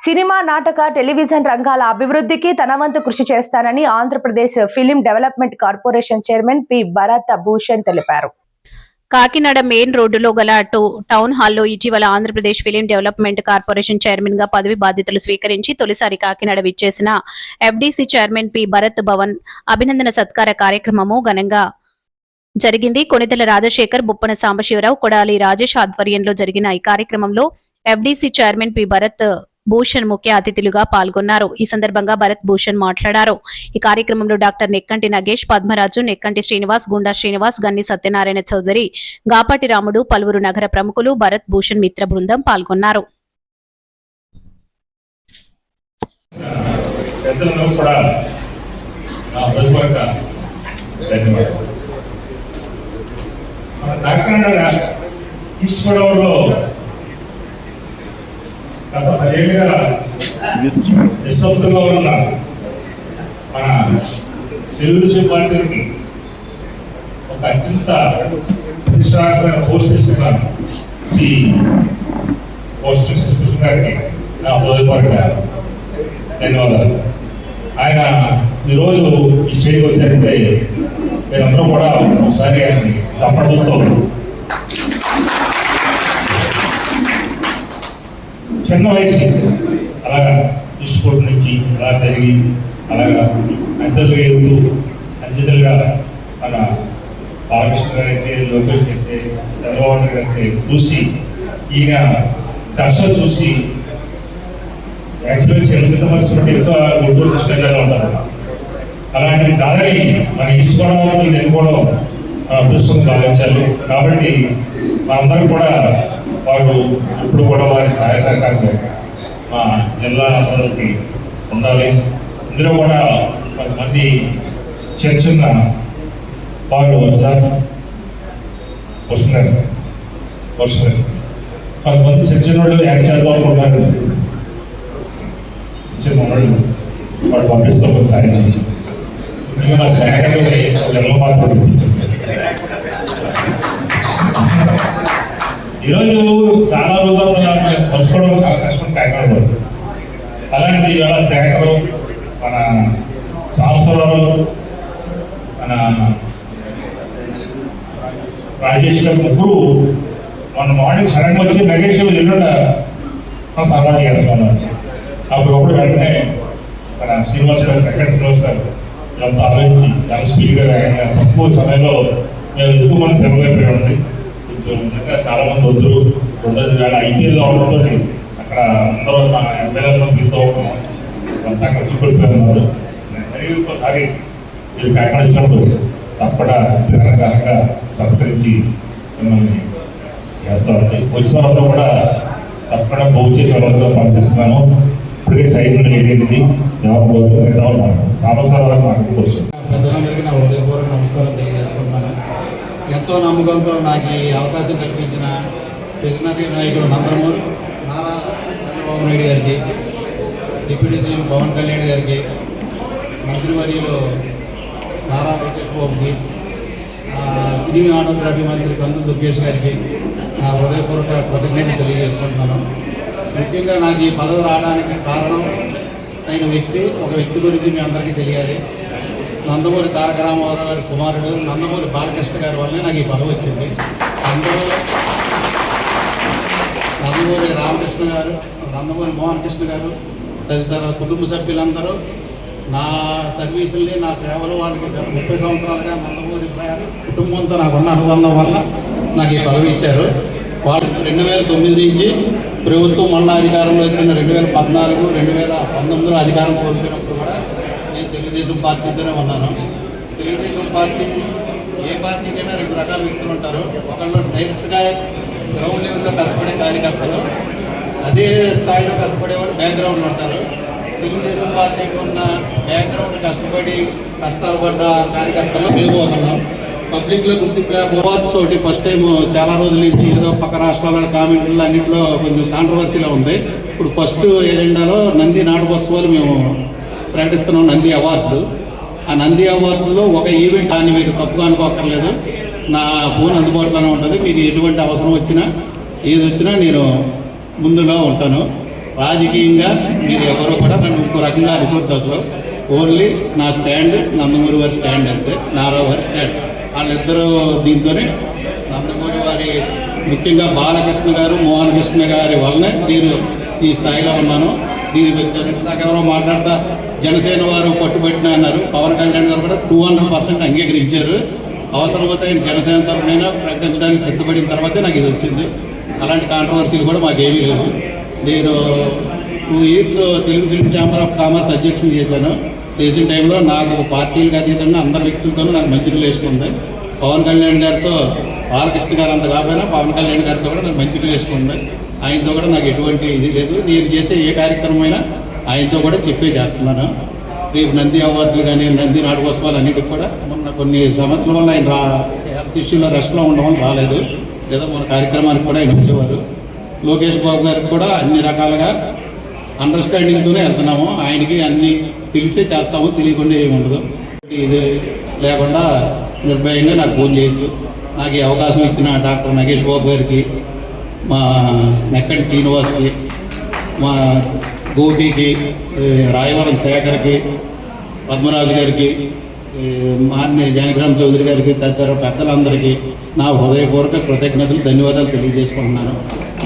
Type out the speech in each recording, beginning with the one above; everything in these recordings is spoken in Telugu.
సినిమా, నాటక, టెలివిజన్ రంగాల అభివృద్ధికి తన వంతు కృషి చేస్తానని Andhra Pradesh film development corporation chairman P Bharat Bhushan తెలిపారు. కాకినాడ మెయిన్ రోడ్డులో గల టౌన్ హాల్లో ఇటీవల Andhra Pradesh film development corporation chairman గా పదవి బాధ్యతలు స్వీకరించి తొలిసారి కాకినాడ విచ్చేసిన FDC chairman P Bharat Bhavan అభినందన సత్కార కార్యక్రమము ఘనంగా జరిగింది. కొణిదెల రాజశేఖర్, బొప్పన సాంబశివరావు, కొడాలి రాజేష్ ఆధ్వర్యంలో జరిగిన ఈ కార్యక్రమంలో FDC chairman P Bharat Bhushan ముఖ్య అతిథులుగా పాల్గొన్నారు. ఈ సందర్భంగా భరత్ భూషణ్ మాట్లాడారు. ఈ కార్యక్రమంలో డాక్టర్ నెక్కంటి నగేష్, పద్మరాజు, నెక్కంటి శ్రీనివాస్, గుండా శ్రీనివాస్, గన్ని సత్యనారాయణ చౌదరి, గాపాటి రాముడు, పలువురు నగర ప్రముఖులు, భరత్ భూషణ్ మిత్ర బృందం పాల్గొన్నారు. గత 10 ఏళ్ళుగా నిశ్శబ్దంగా ఉన్న మన తెలుగుదేశం పార్టీకి ఒక అత్యంత ప్రతిష్టాత్మకమైన పోస్ట్ ఇస్తున్న ఈ పోస్ట్ గారికి నా హృదయపూర్వక ధన్యవాదాలు. ఆయన ఈరోజు ఈ స్టేజ్కి వచ్చారంటే మీరందరూ కూడా ఒకసారి ఆయన్ని చప్పట్లతో చిన్న వయసు అలాగా ఇష్టపూట నుంచి అలా పెరిగి అలాగా అంచెలుగా మన బాలకృష్ణ గారు అయితే, లోకేష్ అయితే, చంద్రబాబు గారు అయితే చూసి ఈయన దర్శ చూసి యాక్చువల్గా చరిత్ర పరిస్థితి ఎక్కువ గుంటూరు కృష్ణ గారు ఉంటారు. అలాంటివి కాదని మన ఇష్టపడవాలని ఎన్నుకోవడం మన అదృష్టం భావించాలి. కాబట్టి మనందరం కూడా వారు ఇప్పుడు కూడా వారి సహాయ సహకారాలు మా జిల్లా ప్రజలకి ఉండాలి. ఇందులో కూడా కొంతమంది చర్చన్న వారు వస్తున్నారు. కొంతమంది చర్చన వాళ్ళు యాక్చువల్ వాళ్ళు ఉన్నారు. చిన్న వాళ్ళు వాడు పంపిస్తాం ఒకసారి మా శాఖలో జన్మ మార్పు ఈరోజు చాలా రోజులు పంచుకోవడం చాలా కష్టం కాకినాడలో. అలాంటి ఇవాళ శేఖరు, మన సాంబశివరావు, మన రాజేష్ గారు ముగ్గురు మన మార్నింగ్ సడన్గా వచ్చి నగేష్ ఎల్లుండ మనం సరదా చేస్తున్నాం. అప్పుడు వెంటనే మన శ్రీనివాస్ గారు, వెంకట శ్రీనివాస్ గారు ఇదంతా ఆలోచించి చాలా స్పీడ్గా తక్కువ సమయంలో మేము ఎక్కువ మంది పెరగలేకపోయామండి. చాలా మంది వద్దురు. రెండోది వేళ ఐపీఎల్ అవడంతో అక్కడ అందరూ మా ఎమ్మెల్యేలను పిలుస్తూ అంతా ఖర్చు పడిపోయినారు. మరి ఒకసారి మీరు కాకినాడ వచ్చినప్పుడు తప్పకుండా ఘనంగా సత్కరించి మిమ్మల్ని చేస్తామండి. వచ్చిన వాళ్ళతో కూడా తప్పకుండా భోజనం చేసే వాళ్ళతో పనిచేస్తున్నాను. ఇప్పటికే సైన్యం లేనిది ఎవరు సాంబశివరావు మాట్లాడుకోవచ్చు. పెద్దలందరికీ నా హృదయపూర్వక నమస్కారం తెలియజేసుకుంటున్నాను. ఎంతో నమ్మకంతో నాకు ఈ అవకాశం కల్పించిన విజనరీ నాయకుడు నందమూరి నారా చంద్రబాబు నాయుడు గారికి, డిప్యూటీ సీఎం పవన్ కళ్యాణ్ గారికి, మంత్రివర్యులు నారా లోకేష్ బాబుకి, సినిమాటోగ్రఫీ మంత్రి కందుల దుర్గేష్ గారికి నా హృదయపూర్వక కృతజ్ఞతలు తెలియజేసుకుంటున్నాను. ముఖ్యంగా నాకు ఈ పదవి రావడానికి కారణం అయిన ఒక వ్యక్తి గురించి మీ అందరికీ తెలియాలి. నందమూరి తారక రామారావు గారి కుమారుడు నందమూరి బాలకృష్ణ గారి వల్లనే నాకు ఈ పదవి వచ్చింది. అందులో నందమూరి రామకృష్ణ గారు, నందమూరి మోహన్ కృష్ణ గారు తదితర కుటుంబ సభ్యులందరూ నా సర్వీసుల్ని, నా సేవలు వాళ్ళకి 30 సంవత్సరాలుగా నందమూరి కుటుంబంతో నాకున్న అనుబంధం వల్ల నాకు ఈ పదవి ఇచ్చారు. వాళ్ళు 2009 నుంచి ప్రభుత్వం మళ్ళా అధికారంలో వచ్చిన 2014, 2019 అధికారం కోల్పోయినప్పుడు కూడా నేను తెలుగుదేశం పార్టీతోనే ఉన్నాను. తెలుగుదేశం పార్టీ ఏ పార్టీకైనా 2 రకాల వ్యక్తులు ఉంటారు. ఒకళ్ళు డైరెక్ట్గా గ్రౌండ్ లెవెల్లో కష్టపడే కార్యకర్తలు, అదే స్థాయిలో కష్టపడేవాళ్ళు బ్యాక్గ్రౌండ్లో ఉంటారు. తెలుగుదేశం పార్టీకి ఉన్న బ్యాక్గ్రౌండ్ కష్టాలు పడ్డ కార్యకర్తలు మేము ఒకళ్ళం. పబ్లిక్లో గుర్తింపు అవార్డ్స్ ఒకటి ఫస్ట్ టైం చాలా రోజుల నుంచి ఏదో పక్క రాష్ట్రాల కామెంట్లు అన్నింటిలో కొంచెం కాంట్రవర్సీలో ఉంది. ఇప్పుడు ఫస్ట్ ఎజెండాలో నంది నాటకోత్సవాలు మేము ప్రకటిస్తున్నాం. నంది అవార్డు, ఆ నంది అవార్డులో ఒక ఈవెంట్ దాన్ని మీరు తప్పుగా అనుకోక్కర్లేదు. నా ఫోన్ అందుబాటులోనే ఉంటుంది. మీకు ఎటువంటి అవసరం వచ్చినా ఏది వచ్చినా నేను ముందుగా ఉంటాను. రాజకీయంగా మీరు ఎవరు కూడా నన్ను ఇంకో రకంగా అనుకోవద్దు అసలు. ఓన్లీ నా స్టాండ్ నందమూరి వారి స్టాండ్ అంతే, నారావు వారి స్టాండ్. వాళ్ళిద్దరూ దీంతోనే నందమూరి వారి ముఖ్యంగా బాలకృష్ణ గారు మోహన్ కృష్ణ గారి వల్లనే నేను ఈ స్థాయిలో ఉన్నాను. దీనికి వచ్చాను. నాకు ఎవరో మాట్లాడతా జనసేన వారు పట్టుబట్టిన అన్నారు. పవన్ కళ్యాణ్ గారు కూడా 200% అంగీకరించారు. అవసరమైతే ఆయన జనసేన తరఫునైనా ప్రకటించడానికి సిద్ధపడిన తర్వాతే నాకు ఇది వచ్చింది. అలాంటి కాంట్రవర్సీలు కూడా మాకేమీ లేవు. నేను 2 years Telugu film chamber of commerce అధ్యక్షుని చేశాను. చేసిన టైంలో నాకు పార్టీలకు అతీతంగా అందరి వ్యక్తులతోనూ నాకు మంచి రిలేషన్ ఉంది. పవన్ కళ్యాణ్ గారితో బాలకృష్ణ గారు అంత కాకపోయినా పవన్ కళ్యాణ్ గారితో కూడా నాకు మంచి రిలేషన్ ఉంది. ఆయనతో కూడా నాకు ఎటువంటి ఇది లేదు. నేను చేసే ఏ కార్యక్రమమైనా ఆయనతో కూడా చెప్పే చేస్తున్నాను. రేపు నంది అవార్డులు కానీ నంది నాటకోత్సవాలు అన్నిటికి కూడా మొన్న కొన్ని సంవత్సరాల వల్ల ఆయన హెల్త్ ఇష్యూలో రెస్ట్లో ఉండడం వల్ల రాలేదు. లేదా మన కార్యక్రమానికి కూడా ఆయన వచ్చేవారు. లోకేష్ బాబు గారికి కూడా అన్ని రకాలుగా అండర్స్టాండింగ్తోనే వెళ్తున్నాము. ఆయనకి అన్నీ తెలిసే చేస్తాము, తెలియకుండా ఏమి ఉండదు. ఇది లేకుండా నిర్భయంగా నాకు ఫోన్ చేయొచ్చు. నాకు ఈ అవకాశం ఇచ్చిన డాక్టర్ నగేష్ బాబు గారికి, మా నెక్కంటి శ్రీనివాస్కి, మా గోపికి, రాయవరం శేఖర్కి, పద్మరాజు గారికి, మాన్య జానకిరామ్ చౌదరి గారికి, తదితర పెద్దలందరికీ నా హృదయపూర్వక కృతజ్ఞతలు, ధన్యవాదాలు తెలియజేసుకుంటున్నాను.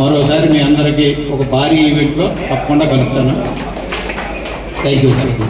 మరోసారి మీ అందరికీ ఒక భారీ ఈవెంట్లో తప్పకుండా కలుస్తాను. Thank you sir.